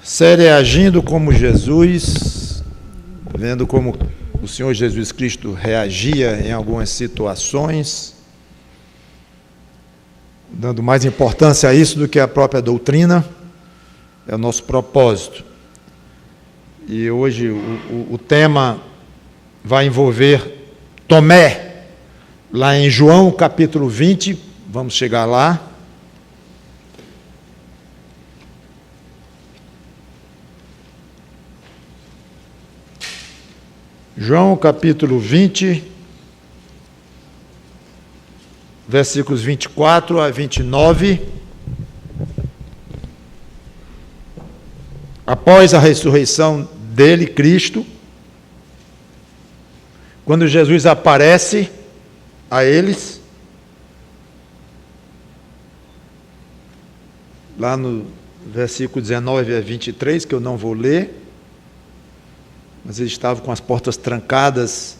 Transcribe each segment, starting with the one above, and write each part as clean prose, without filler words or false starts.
Série Agindo como Jesus, vendo como o Senhor Jesus Cristo reagia em algumas situações, dando mais importância a isso do que a própria doutrina, é o nosso propósito. E hoje o tema vai envolver Tomé, lá em João capítulo 20, vamos chegar lá. João capítulo 20, versículos 24 a 29. Após a ressurreição dele, Cristo, quando Jesus aparece a eles, lá no versículo 19 a 23, que eu não vou ler, mas eles estavam com as portas trancadas,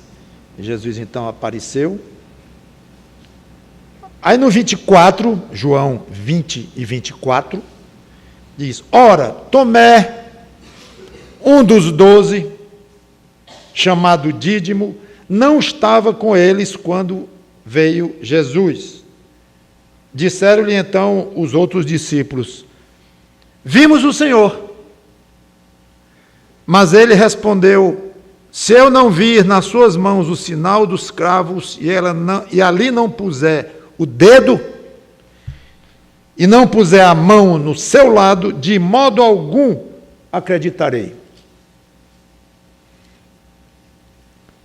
e Jesus então apareceu. Aí no 24, João 20 e 24, diz: Ora, Tomé, um dos 12, chamado Dídimo, não estava com eles quando veio Jesus. Disseram-lhe então os outros discípulos: Vimos o Senhor. Mas ele respondeu: Se eu não vir nas suas mãos o sinal dos cravos e ali não puser o dedo e não puser a mão no seu lado, de modo algum acreditarei.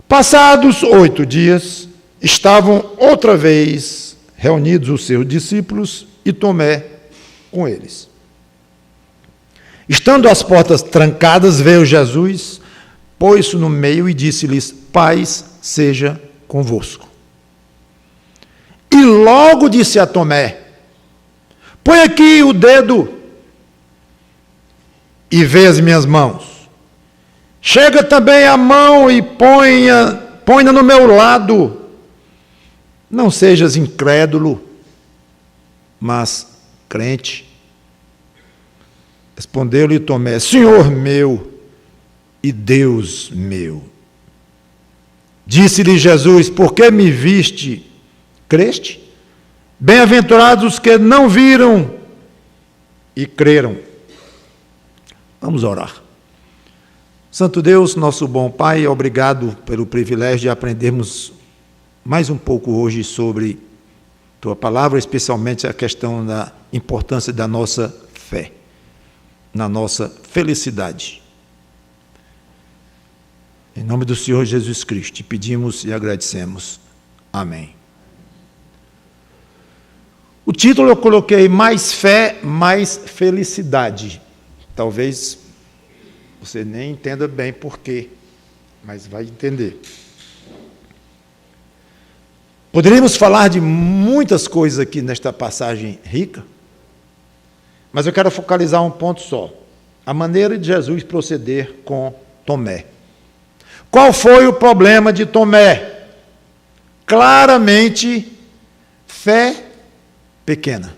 Passados 8 dias, estavam outra vez reunidos os seus discípulos e Tomé com eles. Estando as portas trancadas, veio Jesus, pôs-se no meio e disse-lhes: Paz seja convosco. E logo disse a Tomé: Põe aqui o dedo e vê as minhas mãos. Chega também a mão e põe-na no meu lado. Não sejas incrédulo, mas crente. Respondeu-lhe Tomé: Senhor meu e Deus meu. Disse-lhe Jesus: Por que me viste, creste? Bem-aventurados os que não viram e creram. Vamos orar. Santo Deus, nosso bom Pai, obrigado pelo privilégio de aprendermos mais um pouco hoje sobre Tua palavra, especialmente a questão da importância da nossa fé, na nossa felicidade. Em nome do Senhor Jesus Cristo, te pedimos e agradecemos. Amém. O título eu coloquei: Mais fé, mais felicidade. Talvez você nem entenda bem por quê, mas vai entender. Poderíamos falar de muitas coisas aqui nesta passagem rica, mas eu quero focalizar um ponto só: a maneira de Jesus proceder com Tomé. Qual foi o problema de Tomé? Claramente, fé pequena.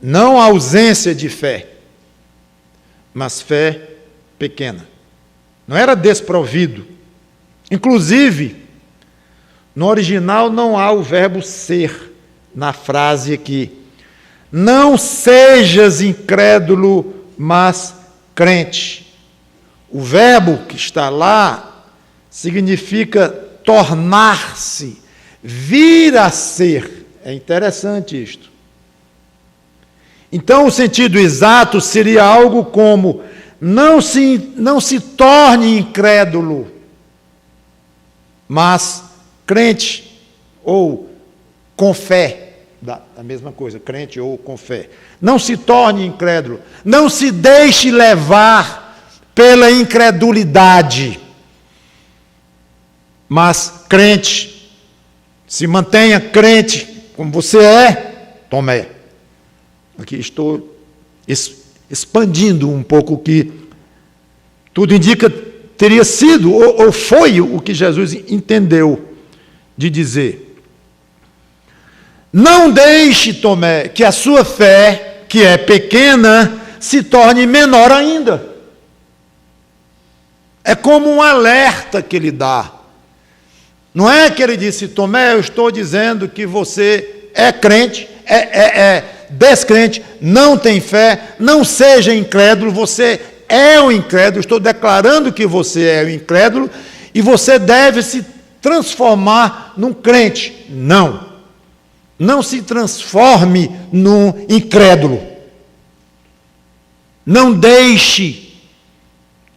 Não a ausência de fé, mas fé pequena. Não era desprovido. Inclusive, no original não há o verbo ser na frase aqui. Não sejas incrédulo, mas crente. O verbo que está lá significa tornar-se, vir a ser. É interessante isto. Então, o sentido exato seria algo como: não se torne incrédulo, mas crente, ou com fé. A mesma coisa, crente ou com fé. Não se torne incrédulo. Não se deixe levar pela incredulidade, mas crente. Se mantenha crente, como você é, Tomé. Aqui estou expandindo um pouco o que tudo indica teria sido, ou foi o que Jesus entendeu de dizer. Não deixe, Tomé, que a sua fé, que é pequena, se torne menor ainda. É como um alerta que ele dá. Não é que ele disse: Tomé, eu estou dizendo que você é crente, é descrente, não tem fé, não seja incrédulo, você é um incrédulo, estou declarando que você é um incrédulo e você deve se transformar num crente. Não. Não se transforme num incrédulo. Não deixe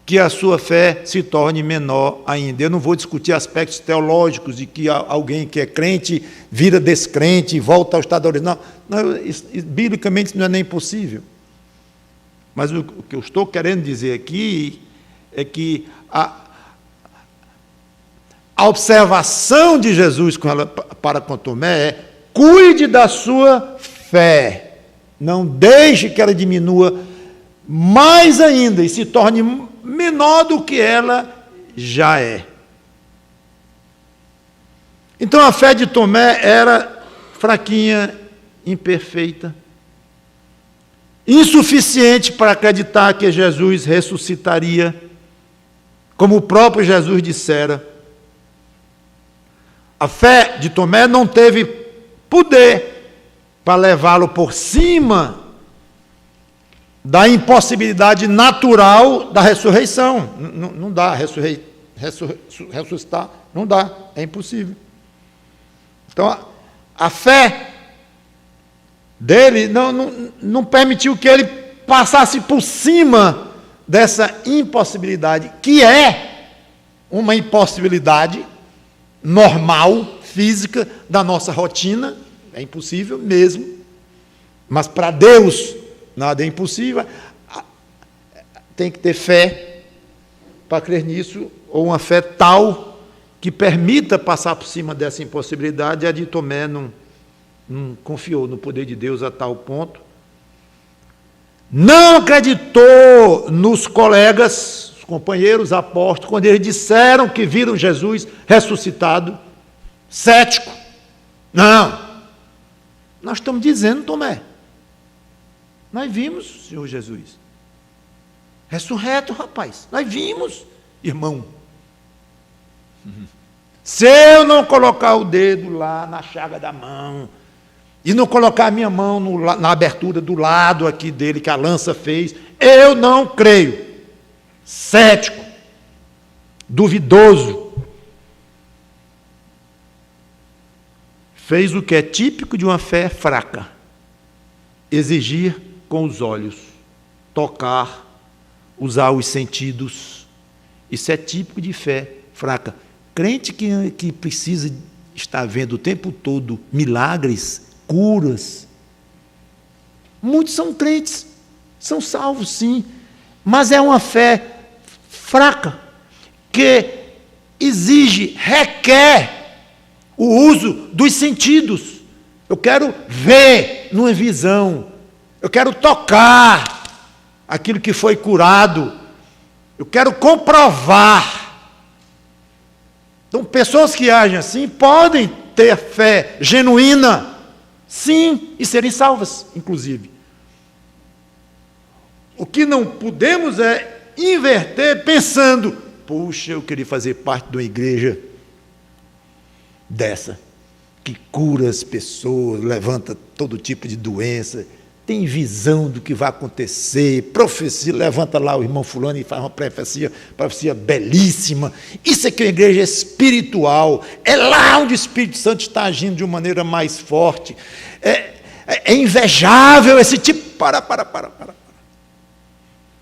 que a sua fé se torne menor ainda. Eu não vou discutir aspectos teológicos de que alguém que é crente vira descrente e volta ao estado original. Não, biblicamente isso não é nem possível. Mas o que eu estou querendo dizer aqui é que a observação de Jesus para com Tomé é: cuide da sua fé. Não deixe que ela diminua mais ainda e se torne menor do que ela já é. Então a fé de Tomé era fraquinha, imperfeita, insuficiente para acreditar que Jesus ressuscitaria, como o próprio Jesus dissera. A fé de Tomé não teve poder para levá-lo por cima da impossibilidade natural da ressurreição. Não dá, ressuscitar não dá, é impossível. Então, a fé dele não permitiu que ele passasse por cima dessa impossibilidade, que é uma impossibilidade normal, física, da nossa rotina. É impossível mesmo, mas para Deus nada é impossível. Tem que ter fé para crer nisso, ou uma fé tal que permita passar por cima dessa impossibilidade. A de Tomé não confiou no poder de Deus a tal ponto. Não acreditou nos colegas, os companheiros apóstolos, quando eles disseram que viram Jesus ressuscitado. Cético. Não. Nós estamos dizendo, Tomé, nós vimos o Senhor Jesus ressurreto, rapaz. Nós vimos, irmão. Se eu não colocar o dedo lá na chaga da mão e não colocar a minha mão na abertura do lado aqui dele, que a lança fez, eu não creio. Cético, duvidoso. Fez o que é típico de uma fé fraca: exigir com os olhos, tocar, usar os sentidos. Isso é típico de fé fraca. Crente que precisa estar vendo o tempo todo milagres, curas. Muitos são crentes, são salvos sim, mas é uma fé fraca, que requer o uso dos sentidos. Eu quero ver numa visão, eu quero tocar aquilo que foi curado, eu quero comprovar. Então, pessoas que agem assim podem ter fé genuína, sim, e serem salvas, inclusive. O que não podemos é inverter pensando: puxa, eu queria fazer parte de uma igreja dessa, que cura as pessoas, levanta todo tipo de doença, tem visão do que vai acontecer, profecia, levanta lá o irmão fulano e faz uma profecia belíssima. Isso aqui é uma igreja espiritual, é lá onde o Espírito Santo está agindo de uma maneira mais forte. É invejável esse tipo. Para.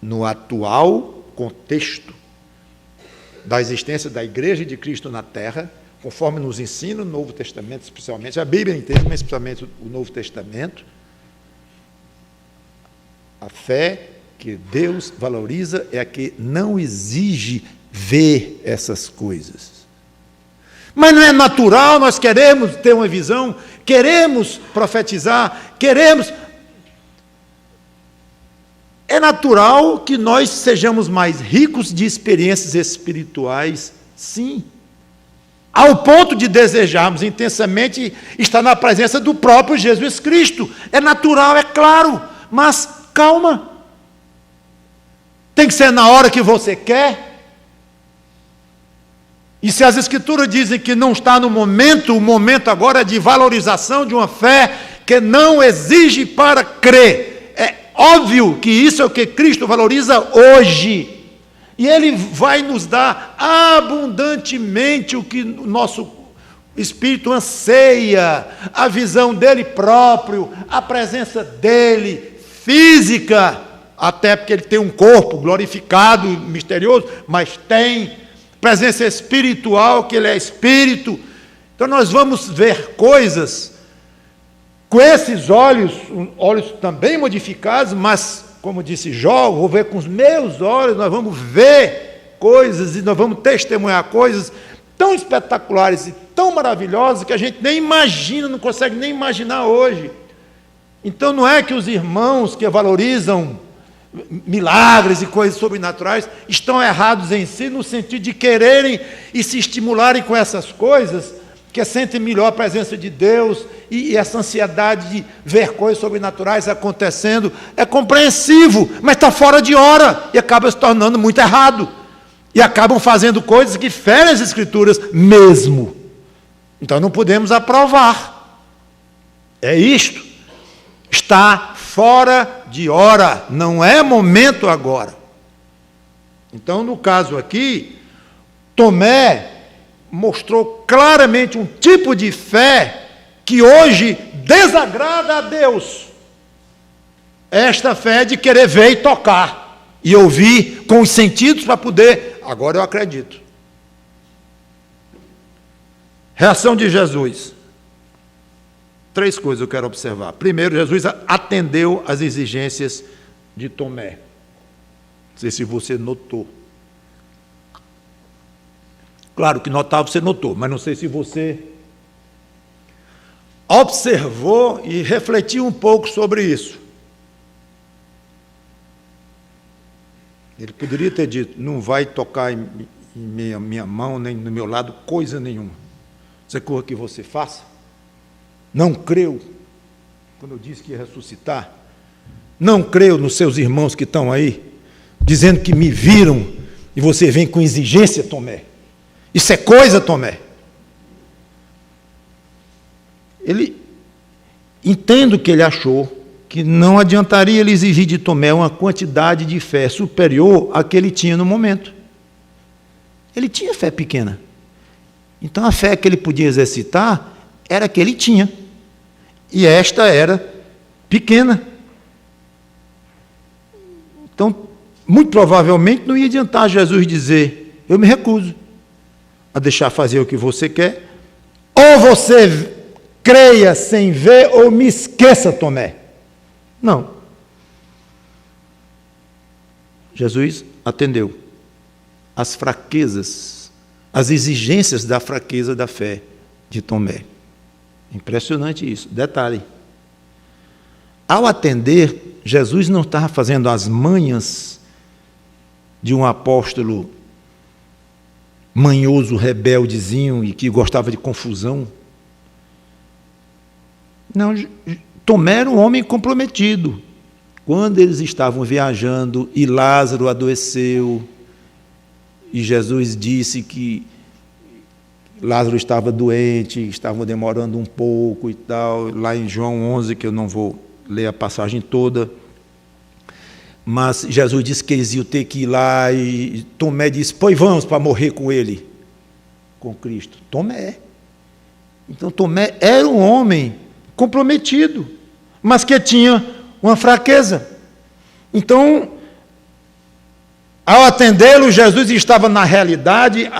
No atual contexto da existência da Igreja de Cristo na Terra, conforme nos ensina o Novo Testamento, especialmente, a Bíblia inteira, mas especialmente o Novo Testamento, a fé que Deus valoriza é a que não exige ver essas coisas. Mas não é natural, nós queremos ter uma visão, queremos profetizar, É natural que nós sejamos mais ricos de experiências espirituais, sim, ao ponto de desejarmos intensamente estar na presença do próprio Jesus Cristo. É natural, é claro, mas calma, Tem que ser na hora que você quer? E se as Escrituras dizem que não está no momento, o momento agora é de valorização de uma fé que não exige para crer. É óbvio que isso é o que Cristo valoriza hoje. E Ele vai nos dar abundantemente o que o nosso Espírito anseia, a visão dEle próprio, a presença dEle, física, até porque Ele tem um corpo glorificado, misterioso, mas tem presença espiritual, que Ele é Espírito. Então nós vamos ver coisas com esses olhos também modificados, mas, como disse Jó, vou ver com os meus olhos, nós vamos ver coisas e nós vamos testemunhar coisas tão espetaculares e tão maravilhosas que a gente nem imagina, não consegue nem imaginar hoje. Então não é que os irmãos que valorizam milagres e coisas sobrenaturais estão errados em si, no sentido de quererem e se estimularem com essas coisas, que sentem melhor a presença de Deus e essa ansiedade de ver coisas sobrenaturais acontecendo, é compreensivo, mas está fora de hora e acaba se tornando muito errado. E acabam fazendo coisas que ferem as Escrituras mesmo. Então não podemos aprovar. É isto. Está fora de hora, não é momento agora. Então, no caso aqui, Tomé mostrou claramente um tipo de fé que hoje desagrada a Deus. Esta fé de querer ver e tocar, e ouvir com os sentidos para poder, agora eu acredito. Reação de Jesus. 3 coisas eu quero observar. Primeiro, Jesus atendeu às exigências de Tomé. Não sei se você notou. Claro que notar você notou, mas não sei se você observou e refletiu um pouco sobre isso. Ele poderia ter dito, não vai tocar em minha mão, nem no meu lado, coisa nenhuma. Você corra que você faça. Não creu, quando eu disse que ia ressuscitar, não creu nos seus irmãos que estão aí, dizendo que me viram, e você vem com exigência, Tomé. Isso é coisa, Tomé. Entendo que ele achou que não adiantaria ele exigir de Tomé uma quantidade de fé superior à que ele tinha no momento. Ele tinha fé pequena. Então a fé que ele podia exercitar era a que ele tinha. E esta era pequena. Então, muito provavelmente não ia adiantar Jesus dizer, eu me recuso a deixar fazer o que você quer, ou você creia sem ver, ou me esqueça, Tomé. Não. Jesus atendeu às fraquezas, às exigências da fraqueza da fé de Tomé. Impressionante isso. Detalhe. Ao atender, Jesus não estava fazendo as manhas de um apóstolo manhoso, rebeldezinho e que gostava de confusão. Não, Tomé era um homem comprometido. Quando eles estavam viajando e Lázaro adoeceu, e Jesus disse que Lázaro estava doente, estavam demorando um pouco e tal, lá em João 11, que eu não vou ler a passagem toda, mas Jesus disse que eles iam ter que ir lá, e Tomé disse, pois vamos para morrer com ele, com Cristo. Tomé. Então Tomé era um homem comprometido, mas que tinha uma fraqueza. Então, ao atendê-lo, Jesus estava na realidade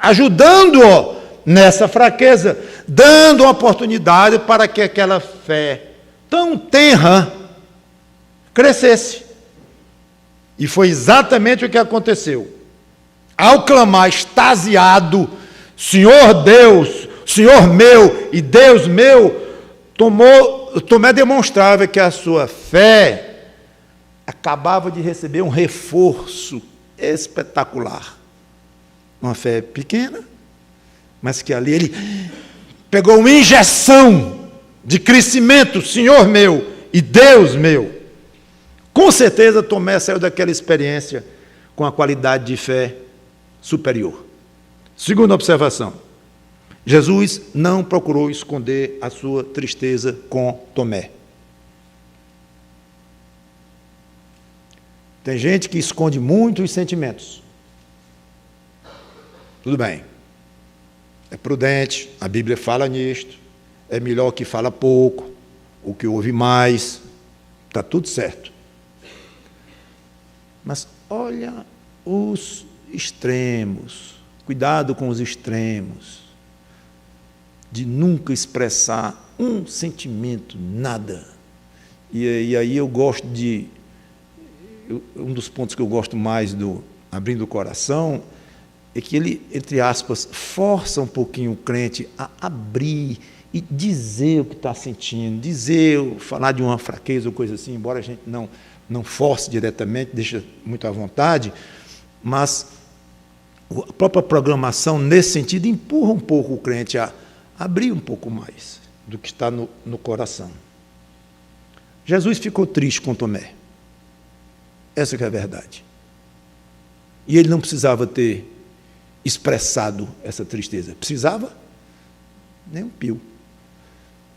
ajudando-o nessa fraqueza, dando uma oportunidade para que aquela fé tão tenra crescesse. E foi exatamente o que aconteceu. Ao clamar extasiado, Senhor Deus, Senhor meu e Deus meu, Tomé demonstrava que a sua fé acabava de receber um reforço espetacular. Uma fé pequena, mas que ali ele pegou uma injeção de crescimento, Senhor meu e Deus meu. Com certeza Tomé saiu daquela experiência com a qualidade de fé superior. Segunda observação, Jesus não procurou esconder a sua tristeza com Tomé. Tem gente que esconde muito os sentimentos. Tudo bem. É prudente, a Bíblia fala nisto. É melhor que fala pouco, o que ouve mais. Está tudo certo. Mas olha os extremos. Cuidado com os extremos. De nunca expressar um sentimento, nada. E aí eu gosto de... Um dos pontos que eu gosto mais do Abrindo o Coração é que ele, entre aspas, força um pouquinho o crente a abrir e dizer o que está sentindo, falar de uma fraqueza ou coisa assim, embora a gente não force diretamente, deixa muito à vontade, mas a própria programação, nesse sentido, empurra um pouco o crente a abrir um pouco mais do que está no coração. Jesus ficou triste com Tomé. Essa que é a verdade. E ele não precisava ter expressado essa tristeza. Precisava? Nem um pio.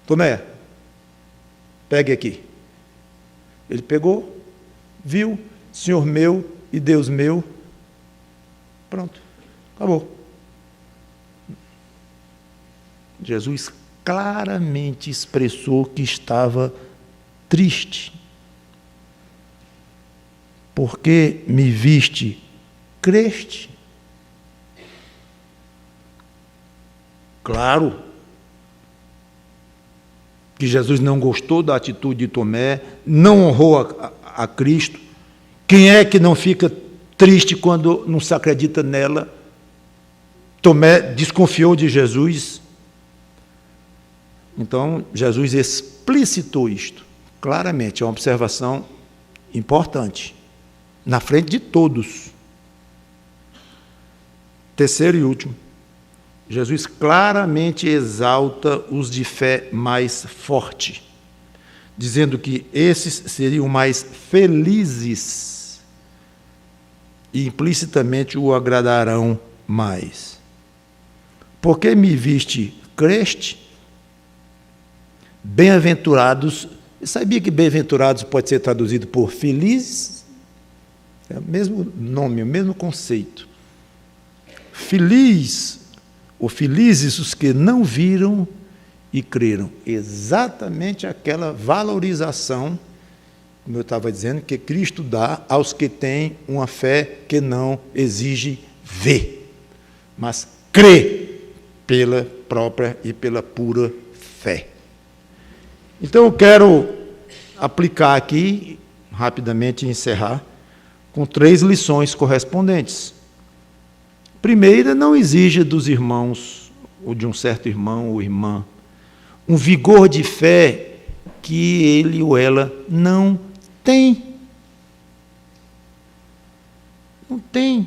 Tomé, pegue aqui. Ele pegou, viu, Senhor meu e Deus meu. Pronto, acabou. Jesus claramente expressou que estava triste. Porque me viste, creste? Claro que Jesus não gostou da atitude de Tomé, não honrou a Cristo. Quem é que não fica triste quando não se acredita nela? Tomé desconfiou de Jesus. Então, Jesus explicitou isto, claramente, é uma observação importante. Na frente de todos. Terceiro e último, Jesus claramente exalta os de fé mais forte, dizendo que esses seriam mais felizes e implicitamente o agradarão mais. Porque me viste, creste? Bem-aventurados, sabia que bem-aventurados pode ser traduzido por felizes? É o mesmo nome, o mesmo conceito. Feliz, ou felizes os que não viram e creram. Exatamente aquela valorização, como eu estava dizendo, que Cristo dá aos que têm uma fé que não exige ver, mas crê pela própria e pela pura fé. Então eu quero aplicar aqui, rapidamente, e encerrar, com 3 lições correspondentes. Primeira, não exija dos irmãos, ou de um certo irmão ou irmã, um vigor de fé que ele ou ela não tem. Não tem.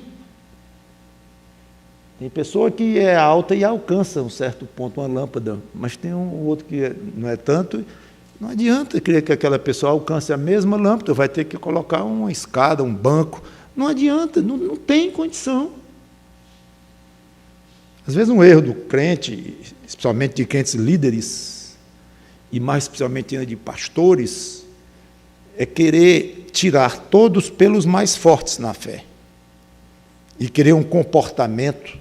Tem pessoa que é alta e alcança um certo ponto, uma lâmpada, mas tem um outro que não é tanto. Não adianta querer que aquela pessoa alcance a mesma lâmpada, vai ter que colocar uma escada, um banco. Não adianta, não tem condição. Às vezes um erro do crente, especialmente de crentes líderes, e mais especialmente de pastores, é querer tirar todos pelos mais fortes na fé. E querer um comportamento,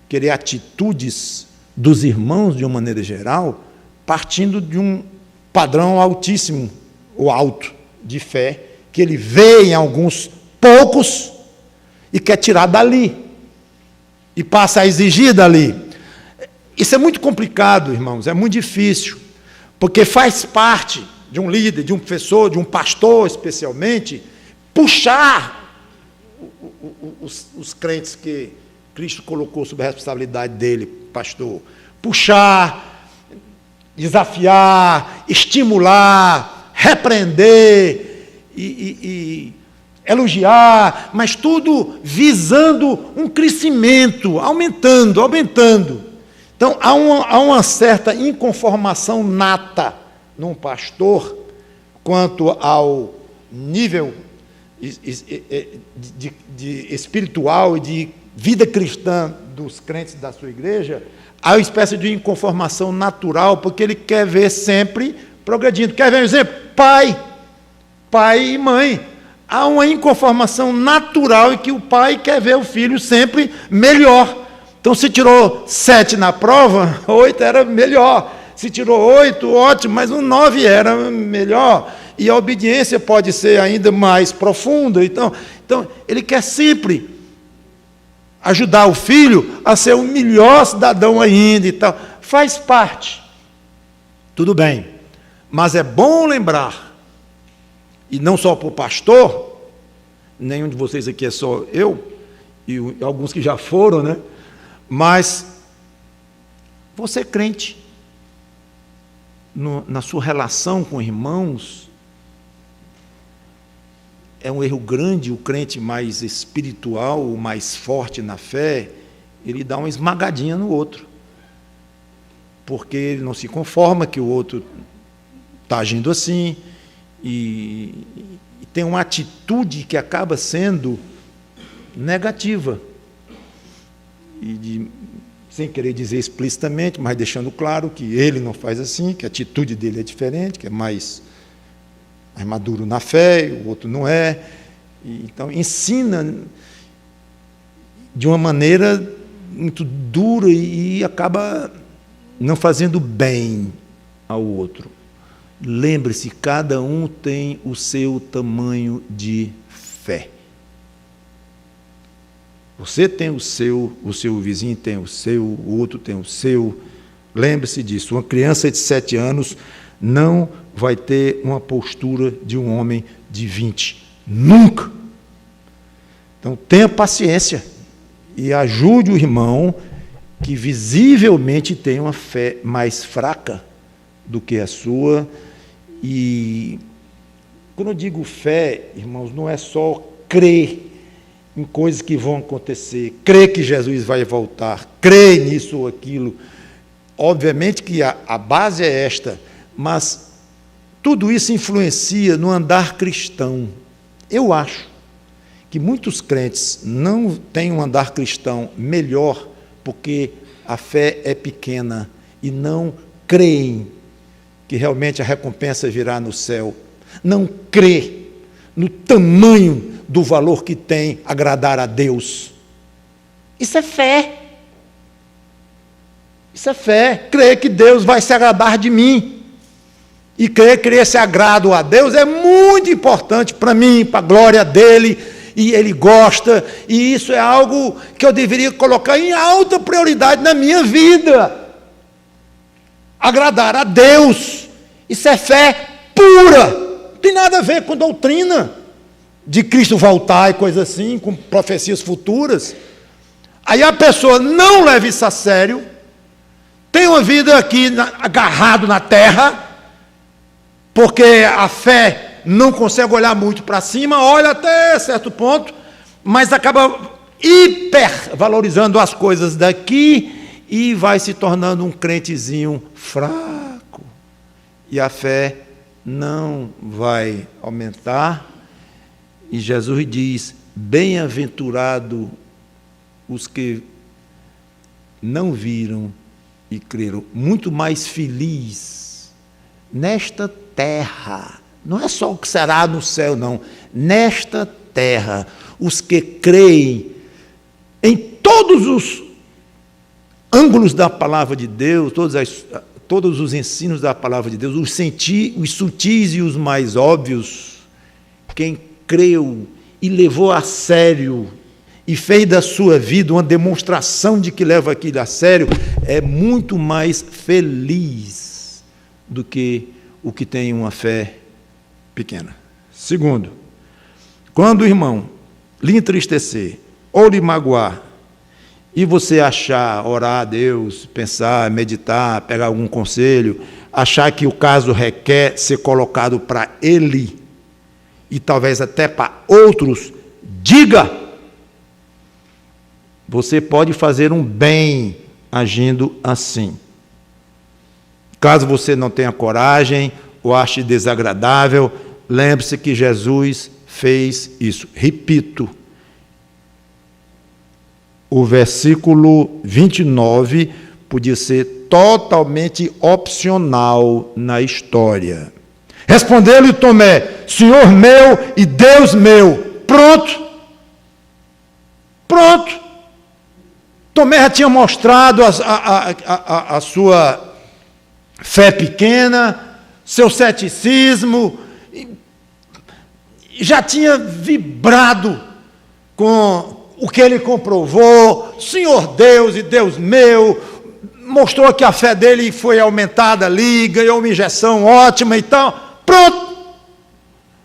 querer atitudes dos irmãos, de uma maneira geral, partindo de um padrão altíssimo, ou alto, de fé, que ele vê em alguns poucos e quer tirar dali, e passa a exigir dali. Isso é muito complicado, irmãos, é muito difícil, porque faz parte de um líder, de um professor, de um pastor especialmente, puxar os crentes que Cristo colocou sob a responsabilidade dele, pastor, puxar, desafiar, estimular, repreender e elogiar, mas tudo visando um crescimento, aumentando. Então, há uma certa inconformação nata num pastor quanto nível de espiritual e de vida cristã dos crentes da sua igreja, há uma espécie de inconformação natural, porque ele quer ver sempre progredindo. Quer ver um exemplo? Pai e mãe. Há uma inconformação natural em que o pai quer ver o filho sempre melhor. Então, se tirou 7 na prova, 8 era melhor. Se tirou 8, ótimo, mas um 9 era melhor. E a obediência pode ser ainda mais profunda. Então ele quer sempre ajudar o filho a ser o melhor cidadão ainda e tal. Faz parte. Tudo bem. Mas é bom lembrar, e não só para o pastor, nenhum de vocês aqui é só eu, e alguns que já foram, né? Mas você crente, na sua relação com irmãos, é um erro grande o crente mais espiritual, mais forte na fé, ele dá uma esmagadinha no outro, porque ele não se conforma que o outro está agindo assim, e tem uma atitude que acaba sendo negativa, sem querer dizer explicitamente, mas deixando claro que ele não faz assim, que a atitude dele é diferente, que é mais maduro na fé, o outro não é. Então, ensina de uma maneira muito dura e acaba não fazendo bem ao outro. Lembre-se, cada um tem o seu tamanho de fé. Você tem o seu vizinho tem o seu, o outro tem o seu. Lembre-se disso. Uma criança de 7 anos não vai ter uma postura de um homem de 20. Nunca! Então, tenha paciência e ajude o irmão que visivelmente tem uma fé mais fraca do que a sua. E quando eu digo fé, irmãos, não é só crer em coisas que vão acontecer, crer que Jesus vai voltar, crer nisso ou aquilo. Obviamente que a base é esta, mas tudo isso influencia no andar cristão. Eu acho que muitos crentes não têm um andar cristão melhor porque a fé é pequena e não creem que realmente a recompensa virá no céu. Não crê no tamanho do valor que tem agradar a Deus. Isso é fé. Isso é fé. Crer que Deus vai se agradar de mim. E crer que esse agrado a Deus é muito importante para mim, para a glória dele, e ele gosta, e isso é algo que eu deveria colocar em alta prioridade na minha vida. Agradar a Deus. Isso é fé pura. Não tem nada a ver com doutrina de Cristo voltar e coisa assim, com profecias futuras. Aí a pessoa não leva isso a sério, tem uma vida aqui agarrado na terra, porque a fé não consegue olhar muito para cima, olha até certo ponto, mas acaba hipervalorizando as coisas daqui e vai se tornando um crentezinho fraco. E a fé não vai aumentar. E Jesus diz: bem-aventurado os que não viram e creram. Muito mais feliz nesta terra. Não é só o que será no céu, não. Nesta terra, os que creem em todos os ângulos da palavra de Deus, todos os ensinos da palavra de Deus, os sutis e os mais óbvios. Quem creu e levou a sério e fez da sua vida uma demonstração de que leva aquilo a sério, é muito mais feliz do que o que tem uma fé pequena. Segundo, quando o irmão lhe entristecer ou lhe magoar, e você achar, orar a Deus, pensar, meditar, pegar algum conselho, achar que o caso requer ser colocado para ele, e talvez até para outros, diga. Você pode fazer um bem agindo assim. Caso você não tenha coragem, ou ache desagradável, lembre-se que Jesus fez isso. Repito, o versículo 29 podia ser totalmente opcional na história. Respondeu-lhe Tomé: Senhor meu e Deus meu. Pronto. Pronto. Tomé já tinha mostrado a sua fé pequena, seu ceticismo, já tinha vibrado com o que ele comprovou, Senhor Deus e Deus meu, mostrou que a fé dele foi aumentada ali, ganhou uma injeção ótima e tal. Pronto!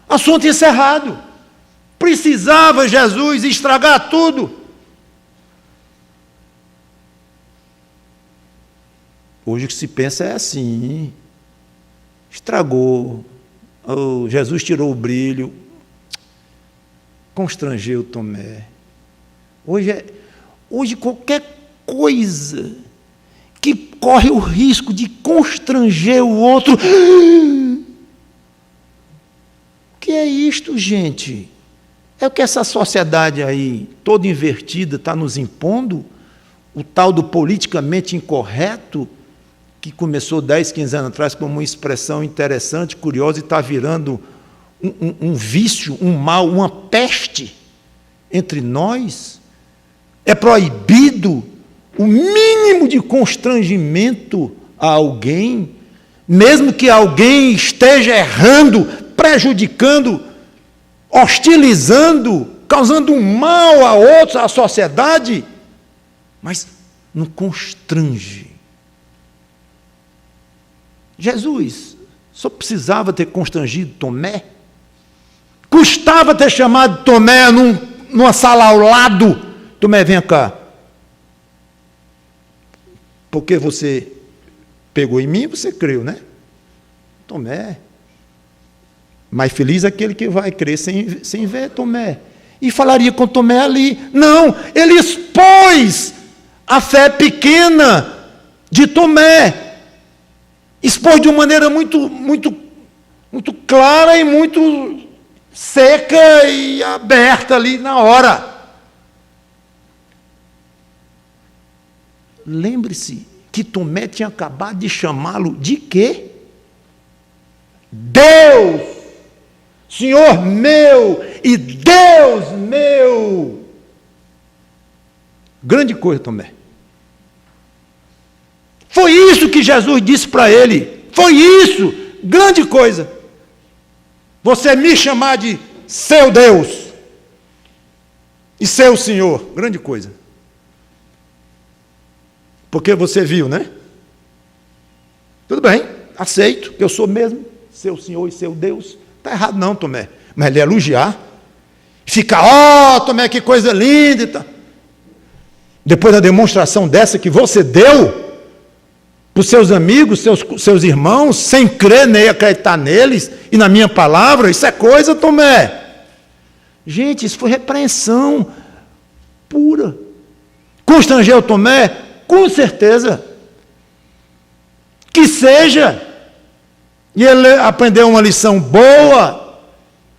Assunto encerrado. Precisava Jesus estragar tudo. Hoje o que se pensa é assim, estragou, Jesus tirou o brilho, constrangeu Tomé. Hoje qualquer coisa que corre o risco de constranger o outro. O que é isto, gente? É o que essa sociedade aí, toda invertida, está nos impondo? O tal do politicamente incorreto, que começou 10, 15 anos atrás como uma expressão interessante, curiosa, e está virando um vício, um mal, uma peste entre nós. É proibido o mínimo de constrangimento a alguém, mesmo que alguém esteja errando, prejudicando, hostilizando, causando um mal a outros, à sociedade, mas não constrange. Jesus só precisava ter constrangido Tomé? Custava ter chamado Tomé numa sala ao lado. Tomé, vem cá. Porque você pegou em mim, você creu, né? Tomé. Mais feliz aquele que vai crer sem ver Tomé. E falaria com Tomé ali. Não, ele expôs a fé pequena de Tomé. Expôs de uma maneira muito, muito, muito clara e muito seca e aberta ali na hora. Lembre-se que Tomé tinha acabado de chamá-lo de quê? Deus! Senhor meu e Deus meu! Grande coisa, Tomé. Foi isso que Jesus disse para ele. Foi isso, grande coisa. Você me chamar de seu Deus e seu Senhor, grande coisa. Porque você viu, né? Tudo bem, aceito que eu sou mesmo seu Senhor e seu Deus. Está errado não, Tomé. Mas ele elogiar. Ficar, Tomé, que coisa linda e tal. Depois da demonstração dessa que você deu para os seus amigos, seus irmãos, sem crer nem acreditar neles e na minha palavra, isso é coisa, Tomé. Gente, isso foi repreensão pura. Constrangeu Tomé? Com certeza. Que seja. E ele aprendeu uma lição boa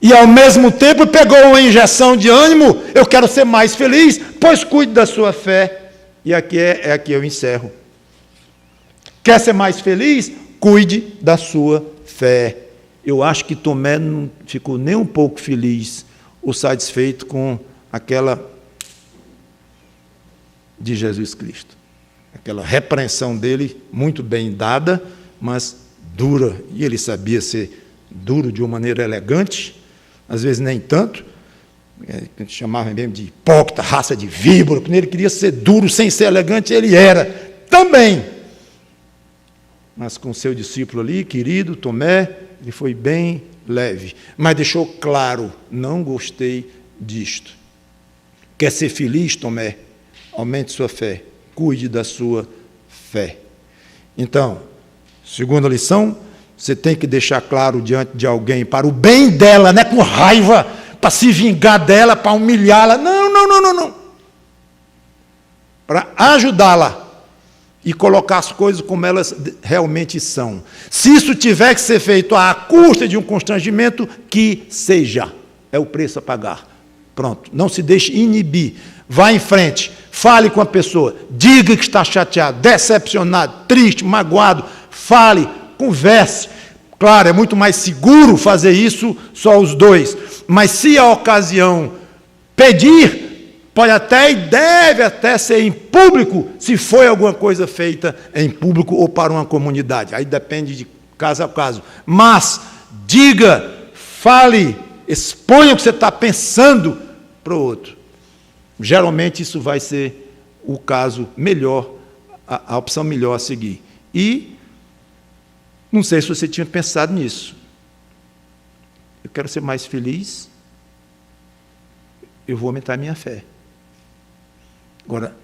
e ao mesmo tempo pegou uma injeção de ânimo. Eu quero ser mais feliz, pois cuide da sua fé. E aqui aqui eu encerro. Quer ser mais feliz? Cuide da sua fé. Eu acho que Tomé não ficou nem um pouco feliz ou satisfeito com aquela de Jesus Cristo. Aquela repreensão dele, muito bem dada, mas dura. E ele sabia ser duro de uma maneira elegante, às vezes nem tanto. Chamava mesmo de hipócrita, raça de víbora. Quando ele queria ser duro sem ser elegante, ele era também. Mas com seu discípulo ali, querido, Tomé, ele foi bem leve. Mas deixou claro, não gostei disto. Quer ser feliz, Tomé? Aumente sua fé. Cuide da sua fé. Então, segunda lição, você tem que deixar claro diante de alguém, para o bem dela, não é com raiva, para se vingar dela, para humilhá-la. Não. Para ajudá-la. e colocar as coisas como elas realmente são. Se isso tiver que ser feito à custa de um constrangimento, que seja. É o preço a pagar. Pronto, não se deixe inibir. Vá em frente, fale com a pessoa, diga que está chateado, decepcionado, triste, magoado, fale, converse. Claro, é muito mais seguro fazer isso só os dois, mas se a ocasião pedir, pode até e deve até ser em público, se foi alguma coisa feita em público ou para uma comunidade. Aí depende de caso a caso. Mas diga, fale, exponha o que você está pensando para o outro. Geralmente isso vai ser o caso melhor, a opção melhor a seguir. E não sei se você tinha pensado nisso. Eu quero ser mais feliz, eu vou aumentar a minha fé. Agora,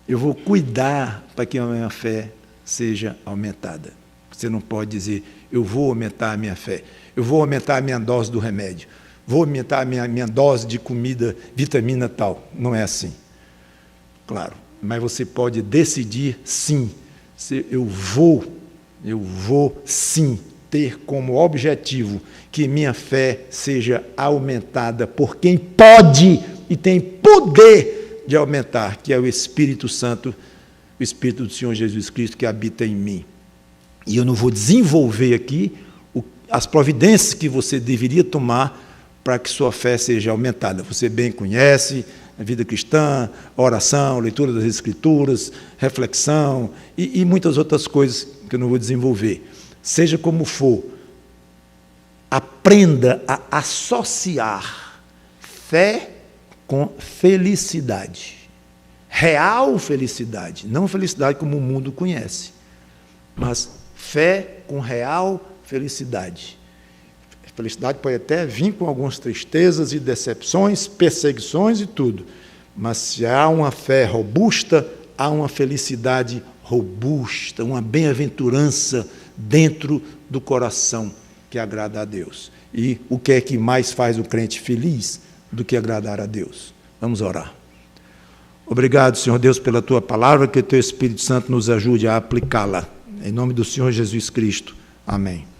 eu vou cuidar para que a minha fé seja aumentada. Você não pode dizer, eu vou aumentar a minha fé, eu vou aumentar a minha dose do remédio, vou aumentar a minha dose de comida, vitamina tal. Não é assim. Claro, mas você pode decidir sim, eu vou sim ter como objetivo que minha fé seja aumentada por quem pode e tem poder de aumentar, que é o Espírito Santo, o Espírito do Senhor Jesus Cristo que habita em mim. E eu não vou desenvolver aqui as providências que você deveria tomar para que sua fé seja aumentada. Você bem conhece a vida cristã, oração, leitura das Escrituras, reflexão e muitas outras coisas que eu não vou desenvolver. Seja como for, aprenda a associar fé com felicidade. Real felicidade, não felicidade como o mundo conhece, mas fé com real felicidade. Felicidade pode até vir com algumas tristezas e decepções, perseguições e tudo, mas se há uma fé robusta, há uma felicidade robusta, uma bem-aventurança dentro do coração que agrada a Deus. E o que é que mais faz o crente feliz do que agradar a Deus? Vamos orar. Obrigado, Senhor Deus, pela Tua palavra, que o Teu Espírito Santo nos ajude a aplicá-la. Em nome do Senhor Jesus Cristo. Amém.